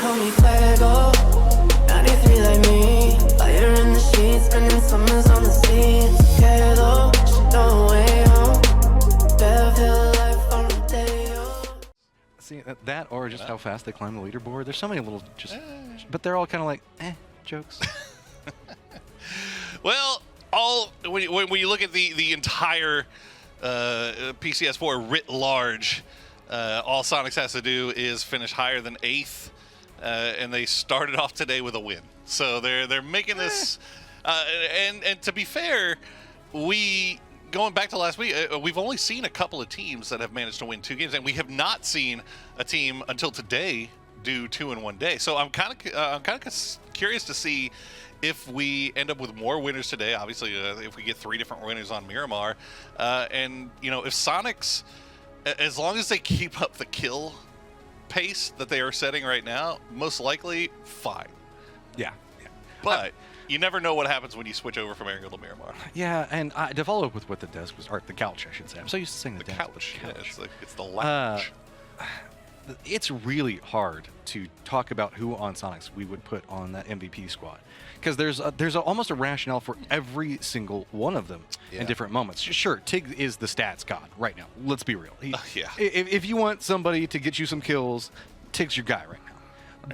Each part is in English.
call me fuego. 93 like me. Fire in the sheets, spending summers on the sea. It's okay though, she know way home. Better life on the day. See, that or just how fast they climb the leaderboard. There's so many little but they're all kind of like, jokes. Well, when you look at the entire PCS4 writ large, all SONIQS has to do is finish higher than 8th, and they started off today with a win. So they're making this, and to be fair, going back to last week, we've only seen a couple of teams that have managed to win 2 games, and we have not seen a team until today do 2 in 1 day. So I'm kind of curious to see if we end up with more winners today. Obviously, if we get 3 different winners on Miramar, and if SONIQS, as long as they keep up the kill pace that they are setting right now, most likely fine. Yeah. But you never know what happens when you switch over from Angle to Miramar. Yeah, and to follow up with what the desk was, or the couch, I should say. I'm so used to saying the desk. Couch. Yeah, it's the lounge. It's really hard to talk about who on SONIQS we would put on that MVP squad, because there's almost a rationale for every single one of them in different moments. Sure, Tig is the stats god right now. Let's be real. If you want somebody to get you some kills, Tig's your guy right now.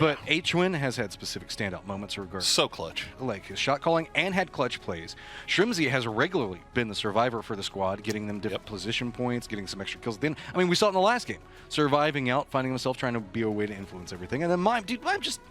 But Hwinn has had specific standout moments regarding so clutch, like his shot calling, and had clutch plays. Shrimzy has regularly been the survivor for the squad, getting them different position points, getting some extra kills. Then, I mean, we saw it in the last game, surviving out, finding himself trying to be a way to influence everything. And then M1ME, dude, M1ME just,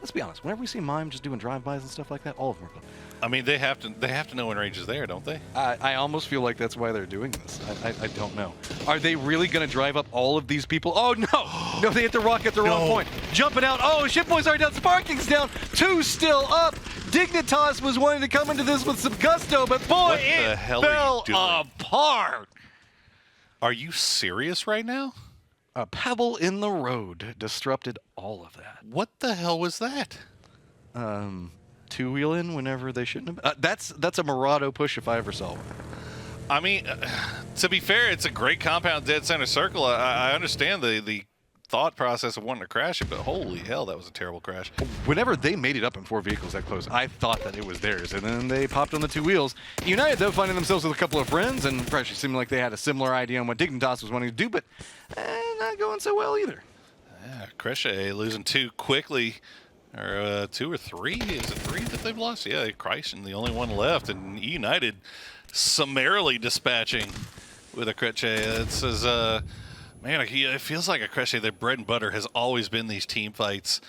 let's be honest, whenever we see M1ME just doing drive-bys and stuff like that, all of them are good. I mean, they have to know when range is there, don't they? I almost feel like that's why they're doing this. I don't know. Are they really going to drive up all of these people? Oh, no. No, they hit the rock at the wrong point. Jumping out. Oh, Shipboy's already down. Sparking's down. 2 still up. Dignitas was wanting to come into this with some gusto, but boy, it fell apart. Are you serious right now? A pebble in the road disrupted all of that. What the hell was that? Two-wheeling whenever they shouldn't have. That's a Murado push if I ever saw one. I mean, to be fair, it's a great compound dead center circle. I understand the thought process of wanting to crash it, but holy hell, that was a terrible crash. Whenever they made it up in 4 vehicles that close, I thought that it was theirs, and then they popped on the 2 wheels. EUnited, though, finding themselves with a couple of friends, and actually seemed like they had a similar idea on what Dignitas was wanting to do, but not going so well either. Yeah, Cresce losing 2 quickly. Or 2 or 3? Is it 3 that they've lost? Yeah, Christ, and the only one left. And EUnited summarily dispatching with a Cresce. It says, man, it feels like a Cresce. Their bread and butter has always been these team fights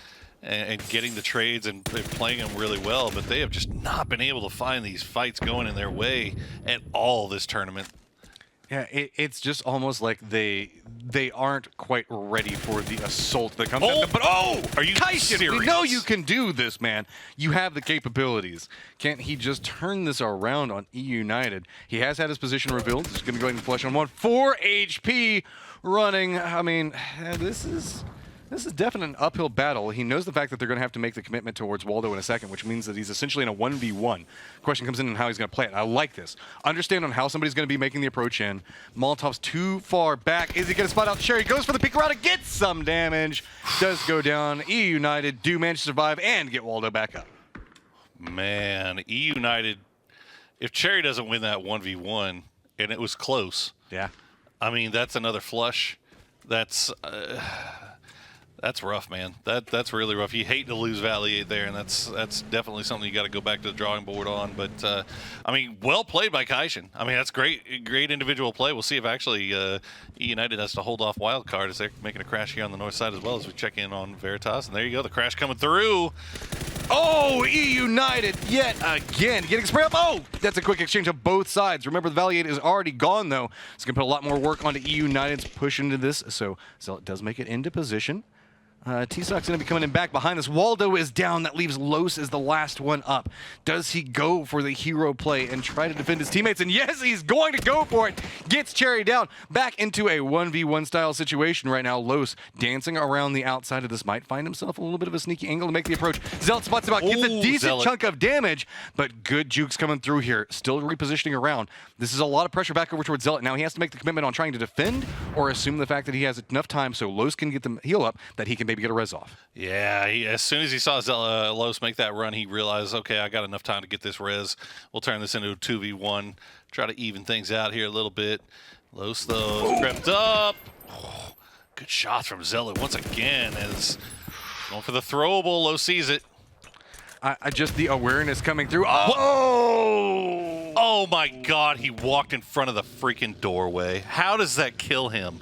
and getting the trades and playing them really well. But they have just not been able to find these fights going in their way at all this tournament. Yeah, it's just almost like they aren't quite ready for the assault that comes. But are you serious? We know you can do this, man. You have the capabilities. Can't he just turn this around on EUnited? He has had his position revealed. He's going to go ahead and flush on 1. 4 HP running. I mean, this is definitely an uphill battle. He knows the fact that they're going to have to make the commitment towards Waldo in a second, which means that he's essentially in a 1v1. Question comes in on how he's going to play it. I like this. Understand on how somebody's going to be making the approach in. Molotov's too far back. Is he going to spot out Cherry? Goes for the peek around and gets some damage. Does go down. EUnited do manage to survive and get Waldo back up. Man, EUnited, if Cherry doesn't win that 1v1, and it was close. Yeah. I mean, that's another flush. That's rough, man. That's really rough. You hate to lose Valley there, and that's definitely something you got to go back to the drawing board on. But I mean, well played by Kaishin. I mean, that's great individual play. We'll see if actually EUnited has to hold off wild card as they're making a crash here on the north side as well as we check in on Veritas. And there you go, the crash coming through. Oh, EUnited yet again getting sprayed up. Oh, that's a quick exchange of both sides. Remember, the Valiant is already gone though. It's gonna put a lot more work onto EUnited's push into this. So it does make it into position. T-Sock's going to be coming in back behind this. Waldo is down. That leaves Los as the last one up. Does he go for the hero play and try to defend his teammates? And yes, he's going to go for it. Gets Cherry down. Back into a 1v1 style situation right now. Los dancing around the outside of this. Might find himself a little bit of a sneaky angle to make the approach. Zealot spots him out. Gets a decent chunk of damage, but good jukes coming through here. Still repositioning around. This is a lot of pressure back over towards Zealot. Now he has to make the commitment on trying to defend or assume the fact that he has enough time so Los can get the heal up that he can maybe get a res off. Yeah, as soon as he saw Los make that run, he realized, okay, I got enough time to get this res. We'll turn this into a 2v1, try to even things out here a little bit. Los, though, crept up. Oh, good shots from Zella once again as going for the throwable. Los sees it. I just, the awareness coming through. Oh! Oh my God, he walked in front of the freaking doorway. How does that kill him?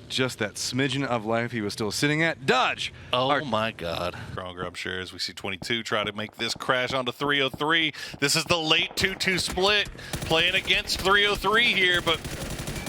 Just that smidgen of life he was still sitting at. Dodge! Oh my God. Strong grub shares. We see 22 try to make this crash onto 303. This is the late 2-2 split. Playing against 303 here, but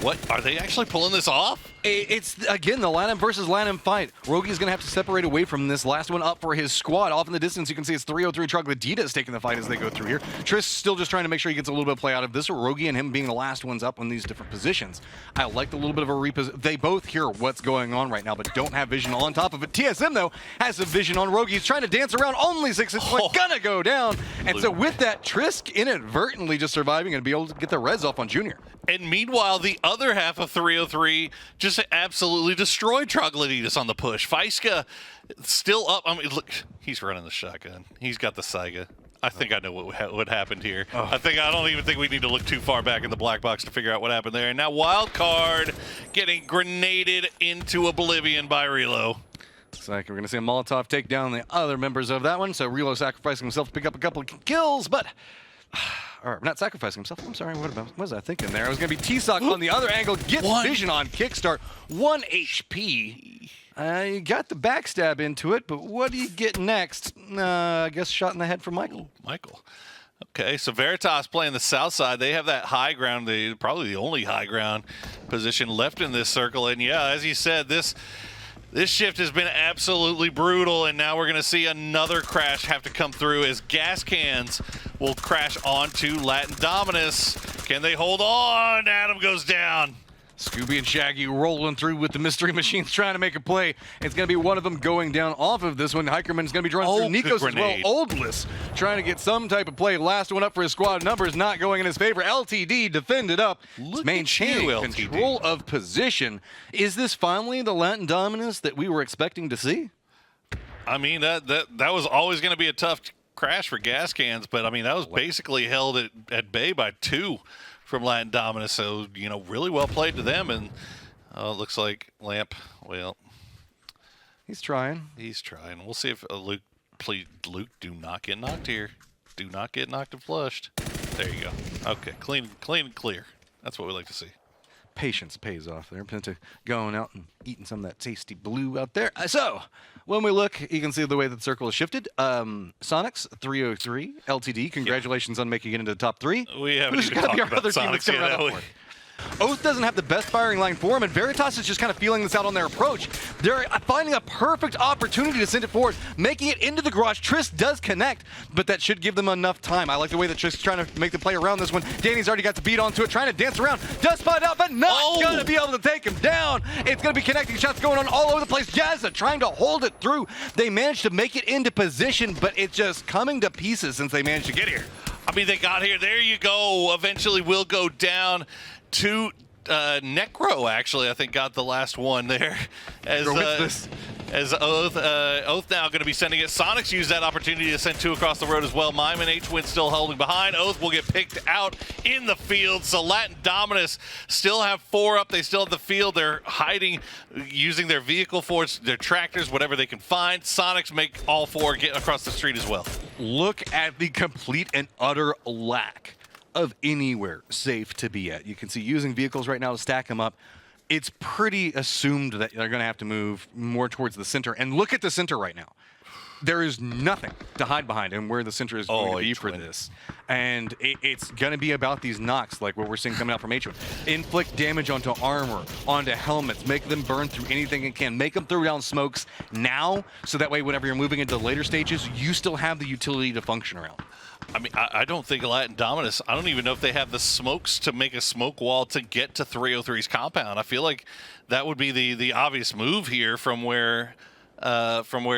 what? Are they actually pulling this off? It's, again, the Lanham versus Lanham fight. Rogi's going to have to separate away from this last one up for his squad. Off in the distance, you can see it's 303 Troglodyta's taking the fight as they go through here. Triss still just trying to make sure he gets a little bit of play out of this. Rogi and him being the last ones up on these different positions. I like the little bit of a reposition. They both hear what's going on right now, but don't have vision on top of it. TSM, though, has a vision on Rogi. He's trying to dance around. Only 6 hits. Gonna go down. And so with that, Triss inadvertently just surviving and be able to get the res off on Junior. And meanwhile, the other half of 303 just absolutely destroyed Troglodytas on the push. Feiska still up. I mean, look, he's running the shotgun. He's got the Saiga. I think I know what happened here. Oh. I don't even think we need to look too far back in the black box to figure out what happened there. And now Wildcard getting grenaded into oblivion by Relo. Looks like we're going to see a Molotov take down the other members of that one. So Relo sacrificing himself to pick up a couple of kills, but... Or not sacrificing himself. I'm sorry, what was I thinking there? It was going to be T-Sock on the other angle. Gets vision on Kickstart. 1 HP. You got the backstab into it, but what do you get next? I guess shot in the head from Michael. Ooh, Michael. Okay, so Veritas playing the south side. They have that high ground, probably the only high ground position left in this circle. And yeah, as you said, this shift has been absolutely brutal, and now we're going to see another crash have to come through as gas cans will crash onto Latin Dominus. Can they hold on? Adam goes down. Scooby and Shaggy rolling through with the mystery machines trying to make a play. It's going to be one of them going down off of this one. Hikerman's going to be drawn through. Nikos as well. Oldless trying to get some type of play. Last one up for his squad. Numbers not going in his favor. LTD defended up. Maintaining control of position. Is this finally the Latin Dominus that we were expecting to see? I mean, that was always going to be a tough crash for gas cans, but I mean, that was basically held at bay by 2 from Latin Dominus, so, you know, really well played to them, and it looks like Lamp, well... He's trying. He's trying. We'll see if Luke, please, Luke, do not get knocked here. Do not get knocked and flushed. There you go. Okay, clean and clear. That's what we like to see. Patience pays off there. Penta going out and eating some of that tasty blue out there. So, when we look, you can see the way that the circle is shifted. SONIQS 303 LTD. Congratulations on making it into the top 3. We haven't even talked about SONIQS yet, have we? Oath doesn't have the best firing line for him, and Veritas is just kind of feeling this out on their approach. They're finding a perfect opportunity to send it forward, making it into the garage. Triss does connect, but that should give them enough time. I like the way that Triss is trying to make the play around this one. Danny's already got the beat onto it, trying to dance around. Does spot out, but not going to be able to take him down. It's going to be connecting shots going on all over the place. Jazza trying to hold it through. They managed to make it into position, but it's just coming to pieces since they managed to get here. I mean, they got here. There you go. Eventually will go down to Necro, actually, I think, got the last one there. As Oath now going to be sending it. SONIQS used that opportunity to send 2 across the road as well. M1ME and Hwinn still holding behind. Oath will get picked out in the field. So Latin Dominus still have 4 up. They still have the field. They're hiding, using their vehicle force, their tractors, whatever they can find. SONIQS make all 4 get across the street as well. Look at the complete and utter lack of anywhere safe to be at. You can see using vehicles right now to stack them up. It's pretty assumed that they're going to have to move more towards the center. And look at the center right now. There is nothing to hide behind and where the center is going to be for this. And it's going to be about these knocks, like what we're seeing coming out from H1. Inflict damage onto armor, onto helmets, make them burn through anything it can. Make them throw down smokes now, so that way whenever you're moving into later stages, you still have the utility to function around. I mean, I don't think Latin Dominus, I don't even know if they have the smokes to make a smoke wall to get to 303's compound. I feel like that would be the obvious move here from where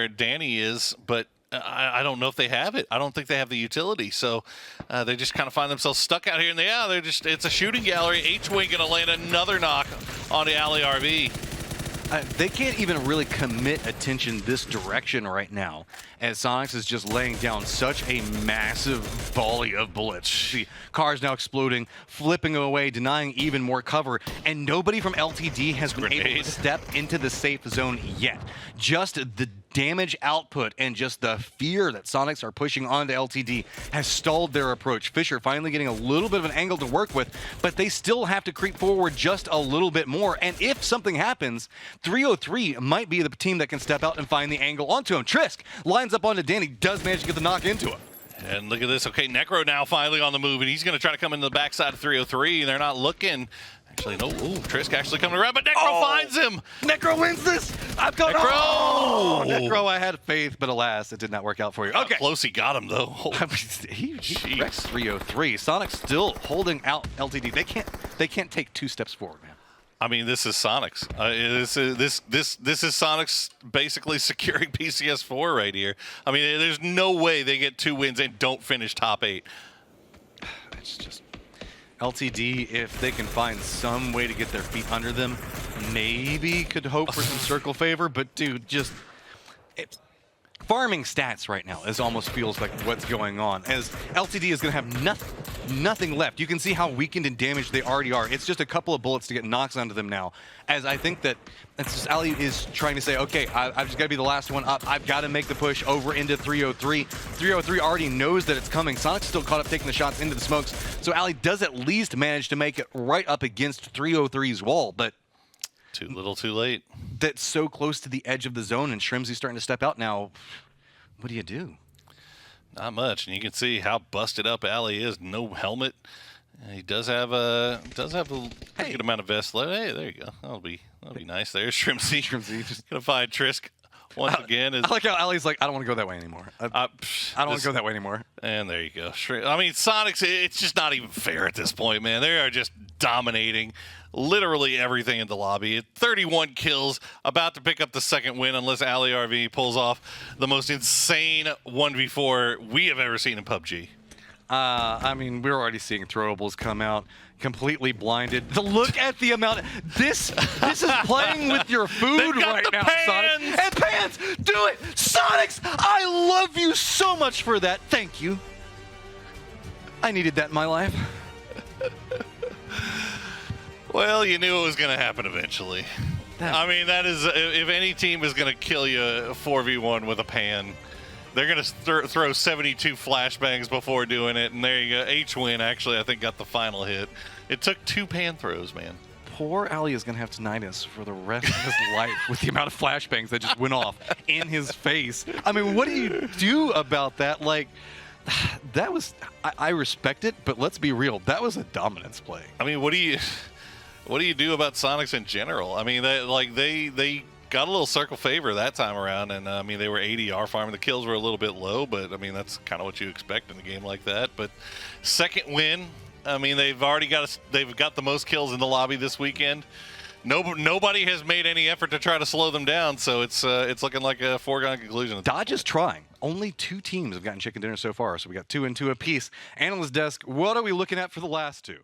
Danny is, but I don't know if they have it. I don't think they have the utility, so they just kind of find themselves stuck out here, and it's a shooting gallery. Hwinn going to land another knock on the Alley RV. They can't even really commit attention this direction right now, as SONIQS is just laying down such a massive volley of bullets. The cars now exploding, flipping away, denying even more cover, and nobody from LTD has been able to step into the safe zone yet. Just the damage output and just the fear that SONIQS are pushing onto LTD has stalled their approach. Fisher finally getting a little bit of an angle to work with, but they still have to creep forward just a little bit more. And if something happens, 303 might be the team that can step out and find the angle onto him. Trisk lines up onto Danny, does manage to get the knock into him. And look at this. Okay, Necro now finally on the move, and he's going to try to come into the backside of 303. They're not looking. Actually, no. Ooh, Trisk actually coming around, but Necro finds him. Necro wins this. I've got Necro. Oh, Necro, I had faith, but alas, it did not work out for you. How Okay. close he got him, though. he wrecks 303. SONIQS still holding out LTD. They can't take 2 steps forward, man. I mean, this is SONIQS. This is SONIQS basically securing PCS 4 right here. I mean, there's no way they get 2 wins and don't finish top 8. It's just LTD, if they can find some way to get their feet under them, maybe could hope for some circle favor. But dude, just farming stats right now is almost feels like what's going on, as LTD is going to have nothing left. You can see how weakened and damaged they already are. It's just a couple of bullets to get knocks onto them now, as I think that it's just Ali is trying to say, okay, I've just got to be the last one up. I've got to make the push over into 303. 303 already knows that it's coming. SONIQS still caught up taking the shots into the smokes, so Ali does at least manage to make it right up against 303's wall, but too little, too late. That's so close to the edge of the zone, and Shrimzy's starting to step out now. What do you do? Not much, and you can see how busted up Ali is. No helmet. He does have a pretty good amount of vest left. Hey, there you go. That'll be nice. There's Shrimzy. Shrimzy just Gonna find Trisk once again. I like how Ali's like, I don't want to go that way anymore. I don't want to go that way anymore. And there you go. I mean, SONIQS, it's just not even fair at this point, man. They are just dominating literally everything in the lobby. 31 kills, about to pick up the second win unless Ali RV pulls off the most insane 1v4 we have ever seen in PUBG. I mean, we're already seeing throwables come out completely blinded. Look at the amount. This is playing with your food right now, pans. SONIQS. And pans, do it, SONIQS. I love you so much for that. Thank you. I needed that in my life. Well, you knew it was going to happen eventually. I mean, that is, if any team is going to kill you 4v1 with a pan, they're going to throw 72 flashbangs before doing it, and there you go. Hwinn actually, I think, got the final hit. It took 2 pan throws, man. Poor Ali is going to have tinnitus for the rest of his life with the amount of flashbangs that just went off in his face. I mean, what do you do about that? Like, that was, I respect it, but let's be real. That was a dominance play. I mean, what do you do about SONIQS in general? I mean, they got a little circle favor that time around, and I mean, they were ADR farming. The kills were a little bit low, but I mean, that's kind of what you expect in a game like that. But second win, I mean, they've got the most kills in the lobby this weekend. Nobody has made any effort to try to slow them down, so it's looking like a foregone conclusion. Dodge is trying. Only 2 teams have gotten chicken dinner so far, so we got 2 and 2 apiece. Analyst desk, what are we looking at for the last 2?